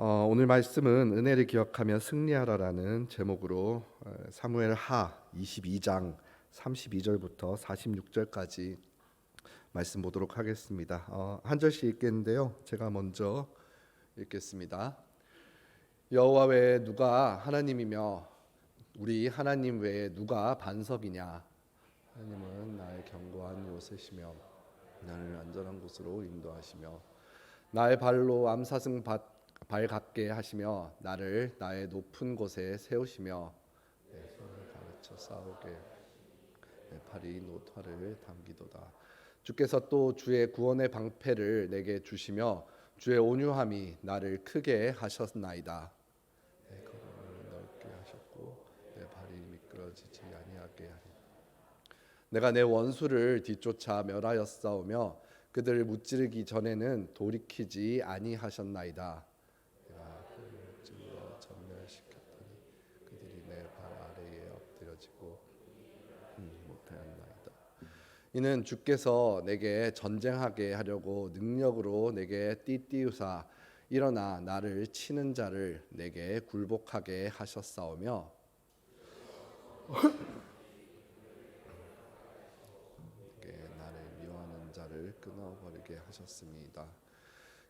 오늘 말씀은 은혜를 기억하며 승리하라라는 제목으로 사무엘 하 22장 32절부터 46절까지 말씀 보도록 하겠습니다. 한 절씩 읽겠는데요. 제가 먼저 읽겠습니다. 여호와 외에 누가 하나님이며 우리 하나님 외에 누가 반석이냐. 하나님은 나의 견고한 요새시며 나를 안전한 곳으로 인도하시며 나의 발로 암사슴 발 같게 하시며 나를 나의 높은 곳에 세우시며 내 손을 가르쳐 싸우게 내 팔이 노화를 당기도다. 주께서 또 주의 구원의 방패를 내게 주시며 주의 온유함이 나를 크게 하셨나이다. 내 걸음을 넓게 하셨고 내 발이 미끄러지지 아니하게 하리. 내가 내 원수를 뒤쫓아 멸하였사오며 그들을 무찌르기 전에는 돌이키지 아니하셨나이다. 내가 그들을 찔러 전멸시켰더니 그들이 내 발 아래에 엎드려지고 못하였나이다. 이는 주께서 내게 전쟁하게 하려고 능력으로 내게 띠띠우사 일어나 나를 치는 자를 내게 굴복하게 하셨사오며 나를 미워하는 자를 끊어버리게 하셨습니다.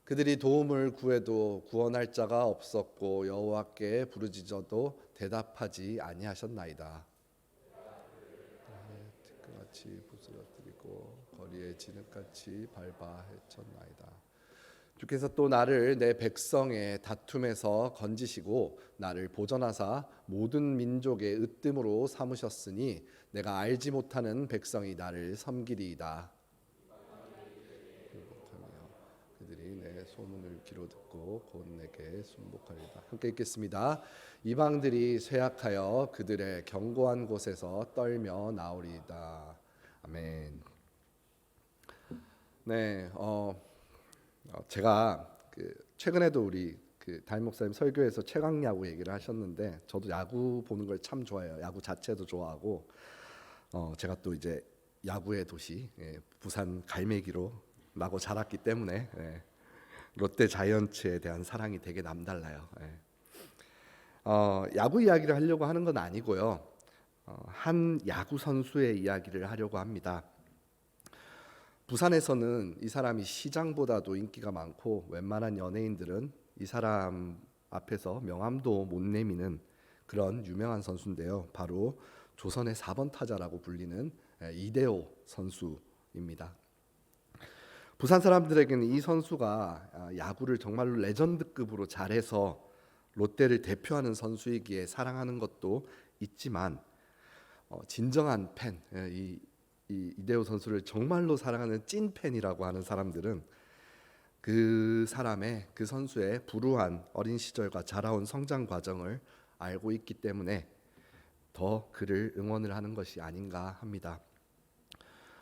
그들이 도움을 구해도 구원할 자가 없었고 여호와께 부르짖어도 대답하지 아니하셨나이다. 티끌같이 부스러뜨리고 거리에 진흙같이 밟아 헤쳤나이다. 주께서 또 나를 내 백성의 다툼에서 건지시고 나를 보전하사 모든 민족의 으뜸으로 삼으셨으니 내가 알지 못하는 백성이 나를 섬기리이다. 그들이 내 소문을 귀로 듣고 곧 내게 순복하리이다. 함께 읽겠습니다. 이방들이 쇠약하여 그들의 견고한 곳에서 떨며 나오리이다. 아멘. 네, 제가 최근에도 우리 담임 목사님 설교에서 최강 야구 얘기를 하셨는데 저도 야구 보는 걸 참 좋아해요. 야구 자체도 좋아하고 제가 또 이제 야구의 도시 부산 갈매기로 나고 자랐기 때문에 롯데 자이언츠에 대한 사랑이 되게 남달라요. 야구 이야기를 하려고 하는 건 아니고요. 한 야구 선수의 이야기를 하려고 합니다. 부산에서는 이 사람이 시장보다도 인기가 많고 웬만한 연예인들은 이 사람 앞에서 명함도 못 내미는 그런 유명한 선수인데요. 바로 조선의 4번 타자라고 불리는 이대호 선수입니다. 부산 사람들에게는 이 선수가 야구를 정말로 레전드급으로 잘해서 롯데를 대표하는 선수이기에 사랑하는 것도 있지만 진정한 팬, 이 이대호 선수를 정말로 사랑하는 찐 팬이라고 하는 사람들은 그 선수의 불우한 어린 시절과 자라온 성장 과정을 알고 있기 때문에 더 그를 응원을 하는 것이 아닌가 합니다.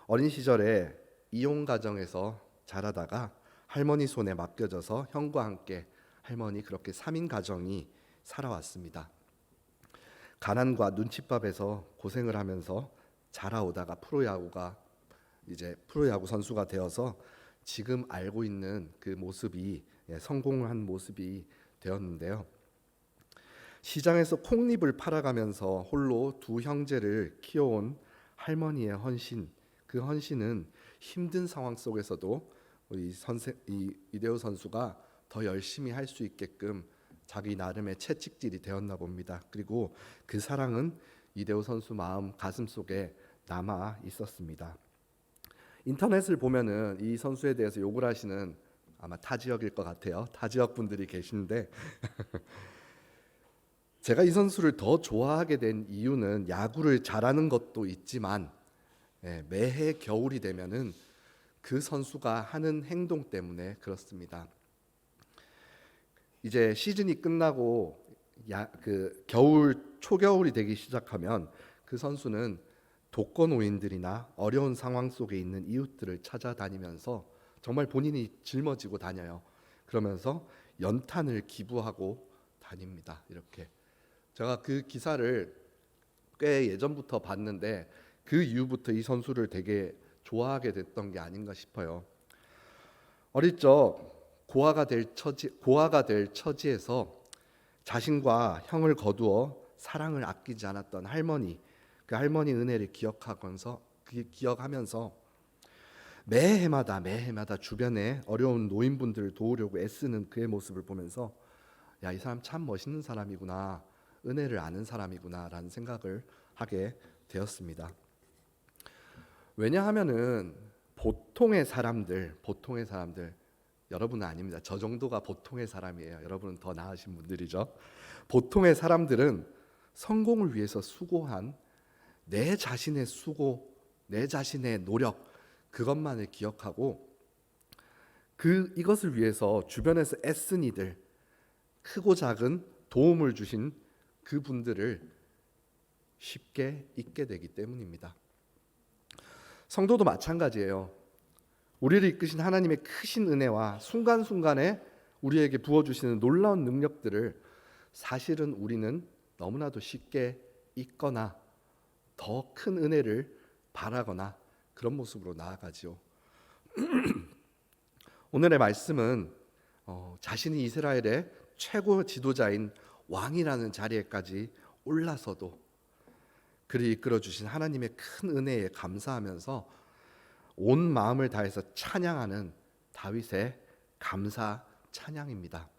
어린 시절에 이혼 가정에서 자라다가 할머니 손에 맡겨져서 형과 함께 할머니 그렇게 3인 가정이 살아왔습니다. 가난과 눈칫밥에서 고생을 하면서 자라오다가 프로야구 선수가 되어서 지금 알고 있는 그 모습이 성공한 모습이 되었는데요. 시장에서 콩잎을 팔아가면서 홀로 두 형제를 키워온 할머니의 헌신, 그 헌신은 힘든 상황 속에서도 이대호 선수가 더 열심히 할 수 있게끔 자기 나름의 채찍질이 되었나 봅니다. 그리고 그 사랑은 이대호 선수 마음 가슴 속에 남아 있었습니다. 인터넷을 보면은 이 선수에 대해서 욕을 하시는 아마 타 지역일 것 같아요. 타 지역 분들이 계신데 제가 이 선수를 더 좋아하게 된 이유는 야구를 잘하는 것도 있지만 매해 겨울이 되면은 그 선수가 하는 행동 때문에 그렇습니다. 이제 시즌이 끝나고 초겨울이 되기 시작하면 그 선수는 독거노인들이나 어려운 상황 속에 있는 이웃들을 찾아다니면서 정말 본인이 짊어지고 다녀요. 그러면서 연탄을 기부하고 다닙니다. 이렇게 제가 그 기사를 꽤 예전부터 봤는데 그 이후부터 이 선수를 되게 좋아하게 됐던 게 아닌가 싶어요. 어릴 적 고아가 될 처지에서 자신과 형을 거두어 사랑을 아끼지 않았던 할머니, 그 할머니 은혜를 기억하면서 매해마다 주변에 어려운 노인분들을 도우려고 애쓰는 그의 모습을 보면서 야, 이 사람 참 멋있는 사람이구나, 은혜를 아는 사람이구나라는 생각을 하게 되었습니다. 왜냐하면은 보통의 사람들, 여러분은 아닙니다. 저 정도가 보통의 사람이에요. 여러분은 더 나으신 분들이죠. 보통의 사람들은 성공을 위해서 수고한 내 자신의 수고, 내 자신의 노력, 그것만을 기억하고 이것을 위해서 주변에서 애쓴 이들, 크고 작은 도움을 주신 그분들을 쉽게 잊게 되기 때문입니다. 성도도 마찬가지예요. 우리를 이끄신 하나님의 크신 은혜와 순간순간에 우리에게 부어주시는 놀라운 능력들을 사실은 우리는 너무나도 쉽게 잊거나 더 큰 은혜를 바라거나 그런 모습으로 나아가지요. 오늘의 말씀은 자신이 이스라엘의 최고 지도자인 왕이라는 자리에까지 올라서도 그를 이끌어 주신 하나님의 큰 은혜에 감사하면서 온 마음을 다해서 찬양하는 다윗의 감사 찬양입니다.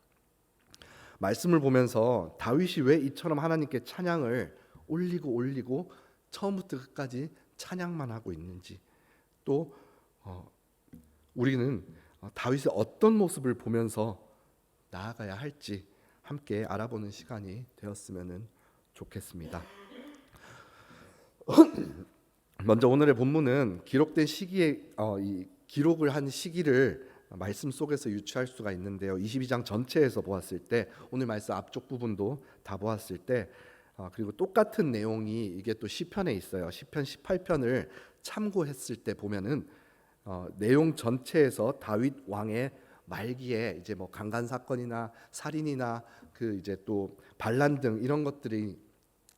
말씀을 보면서 다윗이 왜 이처럼 하나님께 찬양을 올리고 처음부터 끝까지 찬양만 하고 있는지, 또 우리는 다윗의 어떤 모습을 보면서 나아가야 할지 함께 알아보는 시간이 되었으면 좋겠습니다. 먼저 오늘의 본문은 기록된 시기에 기록을 한 시기를 말씀 속에서 유추할 수가 있는데요. 22장 전체에서 보았을 때, 오늘 말씀 앞쪽 부분도 다 보았을 때, 그리고 똑같은 내용이 이게 또 시편에 있어요. 시편 18편을 참고했을 때 보면은 내용 전체에서 다윗 왕의 말기에 이제 뭐 강간 사건이나 살인이나 그 이제 또 반란 등 이런 것들이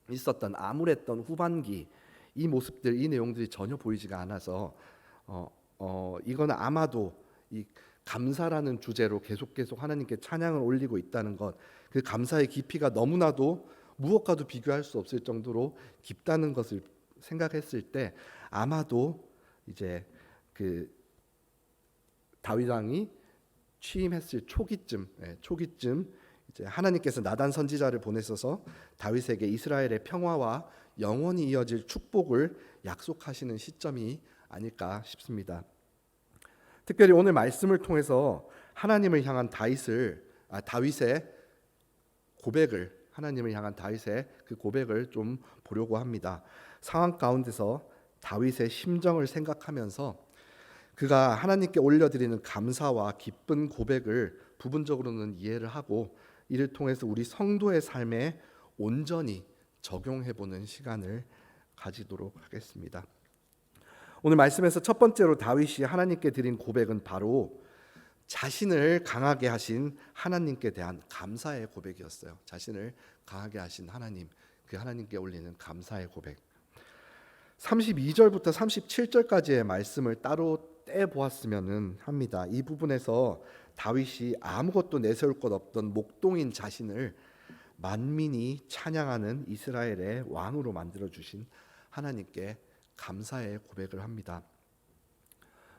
있었던 암울했던 후반기, 이 모습들, 이 내용들이 전혀 보이지가 않아서 이거는 아마도 이 감사라는 주제로 계속 하나님께 찬양을 올리고 있다는 것, 그 감사의 깊이가 너무나도 무엇과도 비교할 수 없을 정도로 깊다는 것을 생각했을 때 아마도 이제 그 다윗 왕이 취임했을 초기쯤 이제 하나님께서 나단 선지자를 보내셔서 다윗에게 이스라엘의 평화와 영원히 이어질 축복을 약속하시는 시점이 아닐까 싶습니다. 특별히 오늘 말씀을 통해서 하나님을 향한 다윗의 고백을, 하나님을 향한 다윗의 그 고백을 좀 보려고 합니다. 상황 가운데서 다윗의 심정을 생각하면서 그가 하나님께 올려드리는 감사와 기쁜 고백을 부분적으로는 이해를 하고 이를 통해서 우리 성도의 삶에 온전히 적용해보는 시간을 가지도록 하겠습니다. 오늘 말씀에서 첫 번째로 다윗이 하나님께 드린 고백은 바로 자신을 강하게 하신 하나님께 대한 감사의 고백이었어요. 자신을 강하게 하신 하나님, 그 하나님께 올리는 감사의 고백. 32절부터 37절까지의 말씀을 따로 떼보았으면 합니다. 이 부분에서 다윗이 아무것도 내세울 것 없던 목동인 자신을 만민이 찬양하는 이스라엘의 왕으로 만들어주신 하나님께 감사의 고백을 합니다.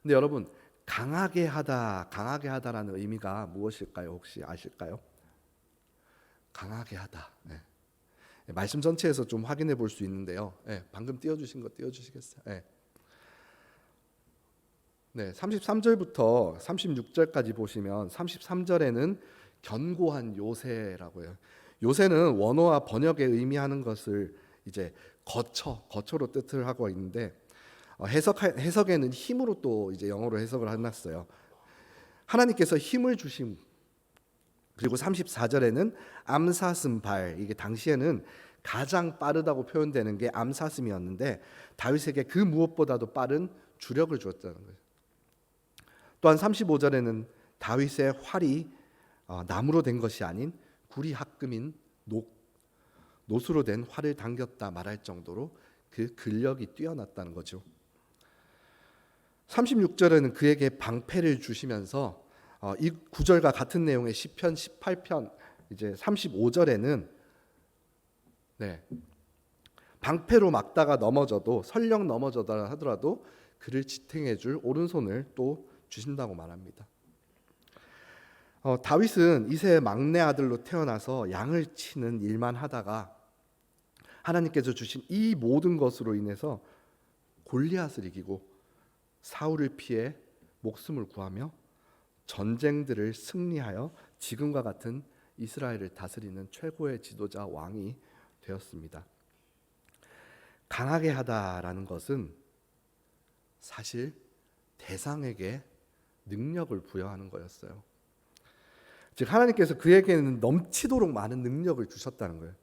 근데 여러분, 강하게 하다라는 의미가 무엇일까요? 혹시 아실까요? 강하게 하다. 네. 말씀 전체에서 좀 확인해 볼 수 있는데요. 네, 방금 띄워주신 거 띄워주시겠어요? 네. 네, 33절부터 36절까지 보시면 33절에는 견고한 요새라고 해요. 요새는 원어와 번역에 의미하는 것을 이제 거처로 뜻을 하고 있는데 해석에는 힘으로 또 이제 영어로 해석을 해놨어요. 하나님께서 힘을 주심. 그리고 34절에는 암사슴 발, 이게 당시에는 가장 빠르다고 표현되는 게 암사슴이었는데 다윗에게 그 무엇보다도 빠른 주력을 주었다는 거예요. 또한 35절에는 다윗의 활이 나무로 된 것이 아닌 구리 합금인 노수로 된 활을 당겼다 말할 정도로 그 근력이 뛰어났다는 거죠. 36절에는 그에게 방패를 주시면서 이 구절과 같은 내용의 시편 18편 이제 35절에는 방패로 막다가 넘어져도 설령 넘어져다 하더라도 그를 지탱해 줄 오른손을 또 주신다고 말합니다. 다윗은 이새의 막내 아들로 태어나서 양을 치는 일만 하다가 하나님께서 주신 이 모든 것으로 인해서 골리앗을 이기고 사울을 피해 목숨을 구하며 전쟁들을 승리하여 지금과 같은 이스라엘을 다스리는 최고의 지도자 왕이 되었습니다. 강하게 하다라는 것은 사실 대상에게 능력을 부여하는 거였어요. 즉 하나님께서 그에게는 넘치도록 많은 능력을 주셨다는 거예요.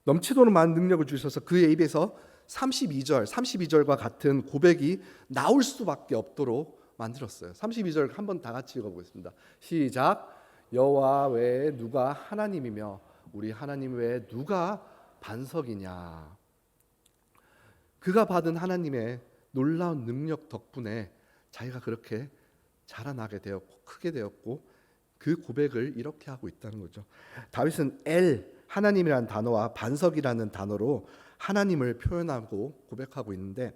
넘치도록 많은 능력을 주셔서 그의 입에서 32절과 같은 고백이 나올 수밖에 없도록 만들었어요. 32절 한번 다 같이 읽어보겠습니다. 시작. 여호와 외에 누가 하나님이며 우리 하나님 외에 누가 반석이냐. 그가 받은 하나님의 놀라운 능력 덕분에 자기가 그렇게 자라나게 되었고 크게 되었고 그 고백을 이렇게 하고 있다는 거죠. 다윗은 엘 하나님이라는 단어와 반석이라는 단어로 하나님을 표현하고 고백하고 있는데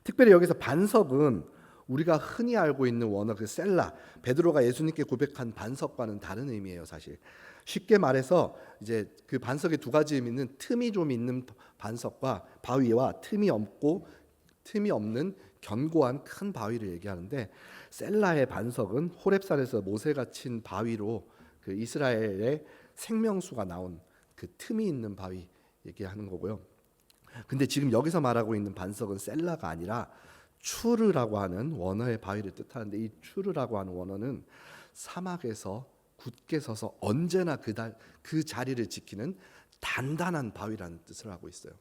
특별히 여기서 반석은 우리가 흔히 알고 있는 원어 그 셀라 베드로가 예수님께 고백한 반석과는 다른 의미예요. 사실 쉽게 말해서 이제 그 반석의 두 가지 의미는 틈이 좀 있는 반석과 바위와 틈이 없는 견고한 큰 바위를 얘기하는데 셀라의 반석은 호렙산에서 모세가 친 바위로 그 이스라엘의 생명수가 나온 그 틈이 있는 바위 얘기하는 거고요. 근데 지금 여기서 말하고 있는 반석은 셀라가 아니라 추르라고 하는 원어의 바위를 뜻하는데 이 추르라고 하는 원어는 사막에서 굳게 서서 언제나 그 자리를 지키는 단단한 바위라는 뜻을 하고 있어요.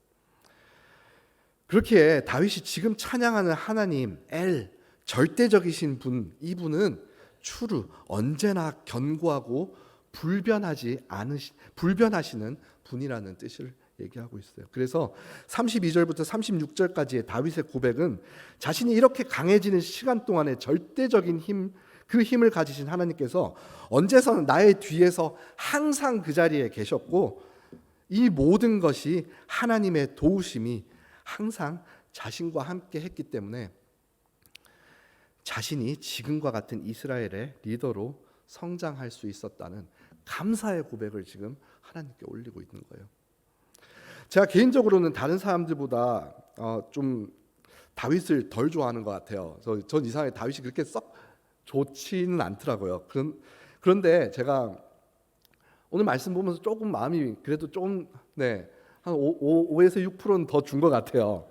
그렇게 다윗이 지금 찬양하는 하나님 엘 절대적이신 분 이분은 추르 언제나 견고하고 불변하시는 분이라는 뜻을 얘기하고 있어요. 그래서 32절부터 36절까지의 다윗의 고백은 자신이 이렇게 강해지는 시간 동안에 절대적인 그 힘을 가지신 하나님께서 언제서는 나의 뒤에서 항상 그 자리에 계셨고 이 모든 것이 하나님의 도우심이 항상 자신과 함께 했기 때문에 자신이 지금과 같은 이스라엘의 리더로 성장할 수 있었다는 감사의 고백을 지금 하나님께 올리고 있는 거예요. 제가 개인적으로는 다른 사람들보다 좀 다윗을 덜 좋아하는 것 같아요. 전 이상하게 다윗이 그렇게 썩 좋지는 않더라고요. 그런데 제가 오늘 말씀 보면서 조금 마음이 그래도 좀 한 5에서 6%는 더 준 것 같아요.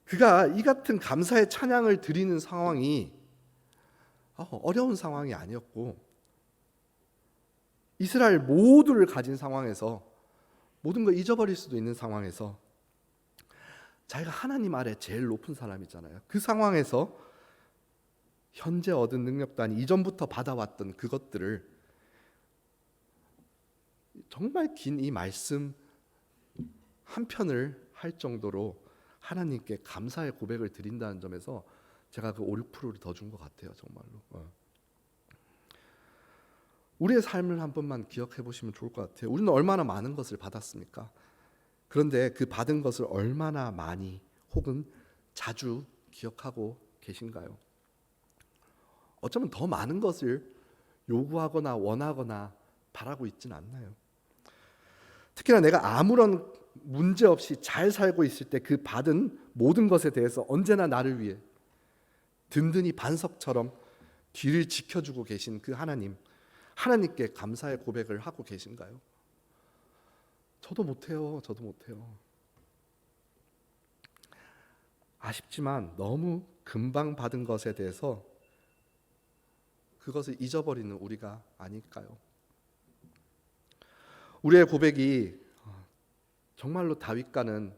그가 이 같은 감사의 찬양을 드리는 상황이 어려운 상황이 아니었고 이스라엘 모두를 가진 상황에서 모든 걸 잊어버릴 수도 있는 상황에서 자기가 하나님 아래 제일 높은 사람이잖아요. 그 상황에서 현재 얻은 능력도 아니 이전부터 받아왔던 그것들을 정말 긴 이 말씀 한 편을 할 정도로 하나님께 감사의 고백을 드린다는 점에서 제가 그 5, 6%를 더 준 것 같아요. 정말로. 우리의 삶을 한 번만 기억해 보시면 좋을 것 같아요. 우리는 얼마나 많은 것을 받았습니까? 그런데 그 받은 것을 얼마나 많이 혹은 자주 기억하고 계신가요? 어쩌면 더 많은 것을 요구하거나 원하거나 바라고 있지는 않나요? 특히나 내가 아무런 문제 없이 잘 살고 있을 때 그 받은 모든 것에 대해서 언제나 나를 위해 든든히 반석처럼 뒤를 지켜주고 계신 그 하나님께 감사의 고백을 하고 계신가요? 저도 못해요. 아쉽지만 너무 금방 받은 것에 대해서 그것을 잊어버리는 우리가 아닐까요? 우리의 고백이 정말로 다윗과는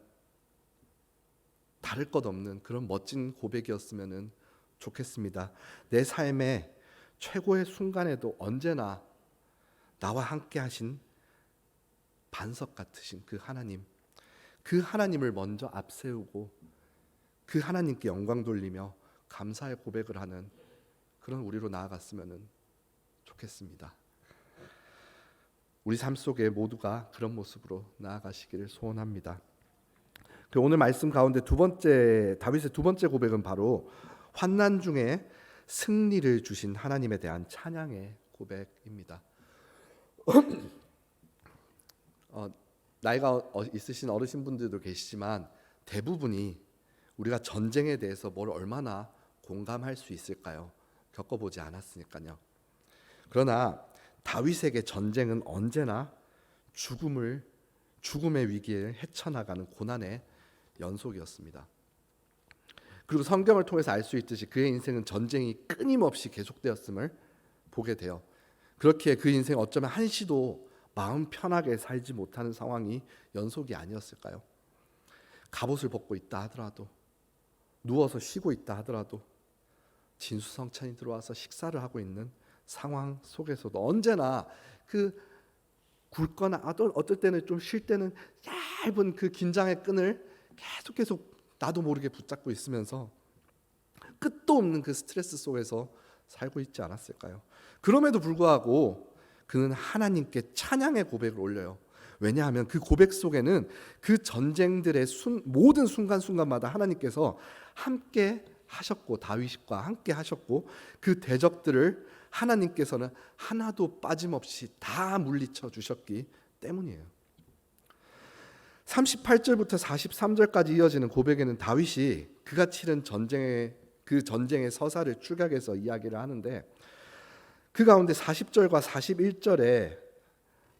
다를 것 없는 그런 멋진 고백이었으면 좋겠습니다. 내 삶의 최고의 순간에도 언제나 나와 함께 하신 반석 같으신 그 하나님을 먼저 앞세우고 그 하나님께 영광 돌리며 감사의 고백을 하는 그런 우리로 나아갔으면 좋겠습니다. 우리 삶 속에 모두가 그런 모습으로 나아가시기를 소원합니다. 오늘 말씀 가운데 다윗의 두 번째 고백은 바로 환난 중에 승리를 주신 하나님에 대한 찬양의 고백입니다. 나이가 있으신 어르신분들도 계시지만 대부분이 우리가 전쟁에 대해서 뭘 얼마나 공감할 수 있을까요? 겪어보지 않았으니까요. 그러나 다윗에게 전쟁은 언제나 죽음의 위기에 헤쳐나가는 고난의 연속이었습니다. 그리고 성경을 통해서 알 수 있듯이 그의 인생은 전쟁이 끊임없이 계속되었음을 보게 돼요. 그렇기에 그 인생 어쩌면 한시도 마음 편하게 살지 못하는 상황이 연속이 아니었을까요? 갑옷을 벗고 있다 하더라도, 누워서 쉬고 있다 하더라도, 진수성찬이 들어와서 식사를 하고 있는 상황 속에서도 언제나 그 굵거나 어떨 때는 좀 쉴 때는 얇은 그 긴장의 끈을 계속 나도 모르게 붙잡고 있으면서 끝도 없는 그 스트레스 속에서 살고 있지 않았을까요? 그럼에도 불구하고 그는 하나님께 찬양의 고백을 올려요. 왜냐하면 그 고백 속에는 그 전쟁들의 모든 순간순간마다 하나님께서 함께 하셨고, 다윗과 함께 하셨고, 그 대적들을 하나님께서는 하나도 빠짐없이 다 물리쳐 주셨기 때문이에요. 38절부터 43절까지 이어지는 고백에는 다윗이 그가 치른 전쟁의 서사를 축약해서 이야기를 하는데, 그 가운데 40절과 41절에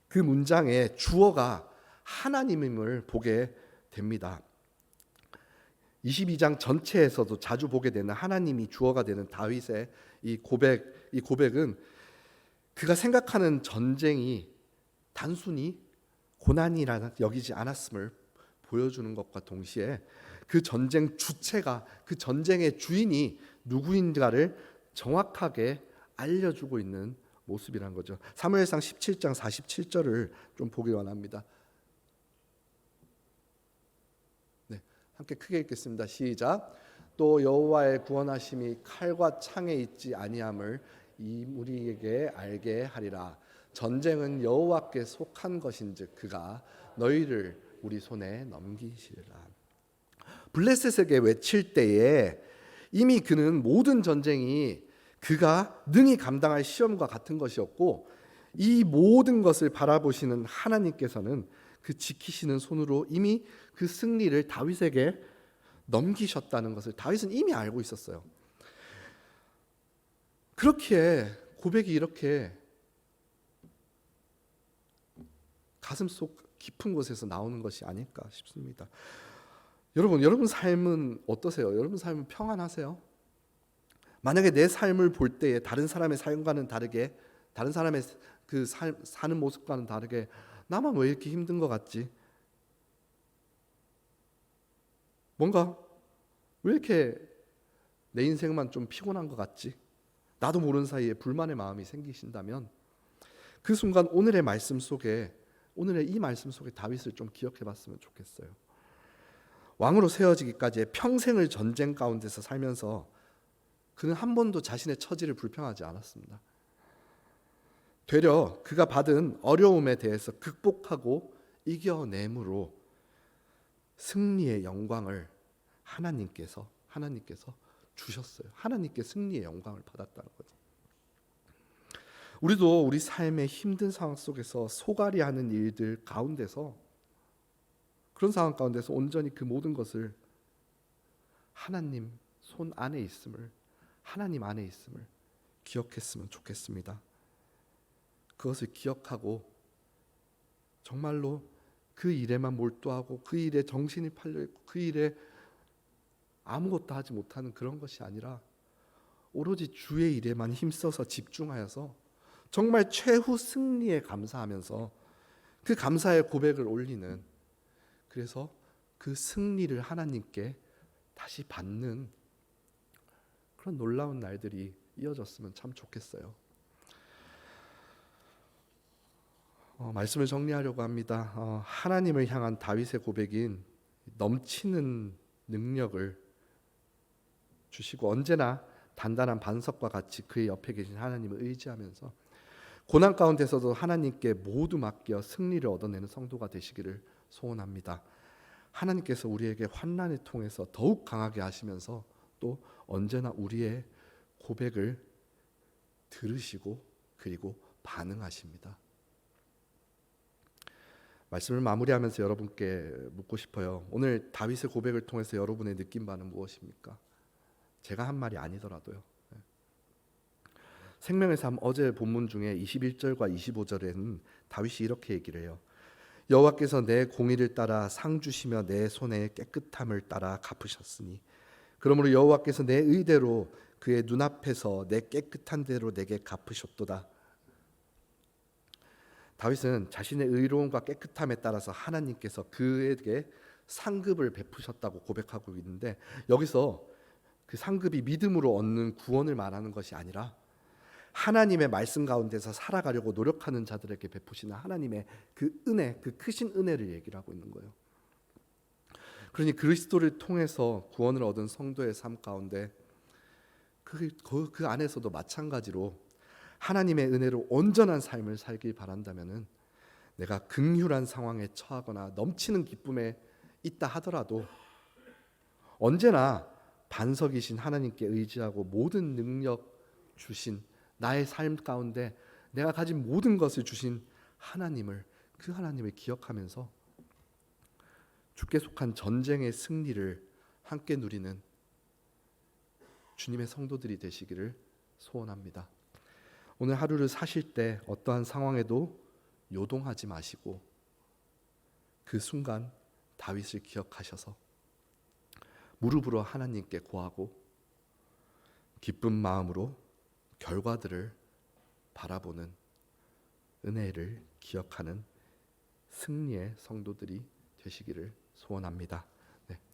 그 문장에 주어가 하나님임을 보게 됩니다. 22장 전체에서도 자주 보게 되는 하나님이 주어가 되는 다윗의 이 고백은 그가 생각하는 전쟁이 단순히 고난이라 여기지 않았음을 보여주는 것과 동시에 그 전쟁 주체가, 그 전쟁의 주인이 누구인가를 정확하게 알려주고 있는 모습이란 거죠. 사무엘상 17장 47절을 좀 보기 원합니다. 네, 함께 크게 읽겠습니다. 시작. 또 여호와의 구원하심이 칼과 창에 있지 아니함을 우리에게 알게 하리라. 전쟁은 여호와께 속한 것인즉 그가 너희를 우리 손에 넘기시리라. 블레셋에게 외칠 때에 이미 그는 모든 전쟁이 그가 능히 감당할 시험과 같은 것이었고, 이 모든 것을 바라보시는 하나님께서는 그 지키시는 손으로 이미 그 승리를 다윗에게 넘기셨다는 것을 다윗은 이미 알고 있었어요. 그렇기에 고백이 이렇게 가슴속 깊은 곳에서 나오는 것이 아닐까 싶습니다. 여러분 삶은 어떠세요? 여러분 삶은 평안하세요? 만약에 내 삶을 볼 때에 다른 사람의 삶과는 다르게, 다른 사람의 그 사는 모습과는 다르게 나만 왜 이렇게 힘든 것 같지? 뭔가 왜 이렇게 내 인생만 좀 피곤한 것 같지? 나도 모르는 사이에 불만의 마음이 생기신다면 그 순간 오늘의 이 말씀 속에 다윗을 좀 기억해 봤으면 좋겠어요. 왕으로 세워지기까지의 평생을 전쟁 가운데서 살면서 그는 한 번도 자신의 처지를 불평하지 않았습니다. 되려 그가 받은 어려움에 대해서 극복하고 이겨냄으로 승리의 영광을 하나님께서 주셨어요. 하나님께 승리의 영광을 받았다는 거죠. 우리도 우리 삶의 힘든 상황 속에서 소갈이하는 일들 가운데서, 그런 상황 가운데서 온전히 그 모든 것을 하나님 손 안에 있음을, 하나님 안에 있음을 기억했으면 좋겠습니다. 그것을 기억하고 정말로 그 일에만 몰두하고 그 일에 정신이 팔려있고 그 일에 아무것도 하지 못하는 그런 것이 아니라 오로지 주의 일에만 힘써서 집중하여서 정말 최후 승리에 감사하면서 그 감사의 고백을 올리는, 그래서 그 승리를 하나님께 다시 받는 그런 놀라운 날들이 이어졌으면 참 좋겠어요. 말씀을 정리하려고 합니다. 하나님을 향한 다윗의 고백인 넘치는 능력을 주시고 언제나 단단한 반석과 같이 그의 옆에 계신 하나님을 의지하면서 고난 가운데서도 하나님께 모두 맡겨 승리를 얻어내는 성도가 되시기를 소원합니다. 하나님께서 우리에게 환난을 통해서 더욱 강하게 하시면서 또 언제나 우리의 고백을 들으시고 그리고 반응하십니다. 말씀을 마무리하면서 여러분께 묻고 싶어요. 오늘 다윗의 고백을 통해서 여러분의 느낀 바는 무엇입니까? 제가 한 말이 아니더라도요. 생명의 삶 어제 본문 중에 21절과 25절에는 다윗이 이렇게 얘기를 해요. 여호와께서 내 공의를 따라 상 주시며 내 손의 깨끗함을 따라 갚으셨으니 그러므로 여호와께서 내 의대로 그의 눈앞에서 내 깨끗한 대로 내게 갚으셨도다. 다윗은 자신의 의로움과 깨끗함에 따라서 하나님께서 그에게 상급을 베푸셨다고 고백하고 있는데, 여기서 그 상급이 믿음으로 얻는 구원을 말하는 것이 아니라 하나님의 말씀 가운데서 살아가려고 노력하는 자들에게 베푸시는 하나님의 그 은혜, 그 크신 은혜를 얘기를 하고 있는 거예요. 그러니 그리스도를 통해서 구원을 얻은 성도의 삶 가운데 그 안에서도 마찬가지로 하나님의 은혜로 온전한 삶을 살길 바란다면은 내가 긍휼한 상황에 처하거나 넘치는 기쁨에 있다 하더라도 언제나 반석이신 하나님께 의지하고 모든 능력 주신 나의 삶 가운데 내가 가진 모든 것을 주신 하나님을, 그 하나님을 기억하면서 주께 속한 전쟁의 승리를 함께 누리는 주님의 성도들이 되시기를 소원합니다. 오늘 하루를 사실 때 어떠한 상황에도 요동하지 마시고 그 순간 다윗을 기억하셔서 무릎으로 하나님께 고하고 기쁜 마음으로 결과들을 바라보는 은혜를 기억하는 승리의 성도들이 되시기를 소원합니다.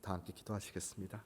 다 함께 기도하시겠습니다.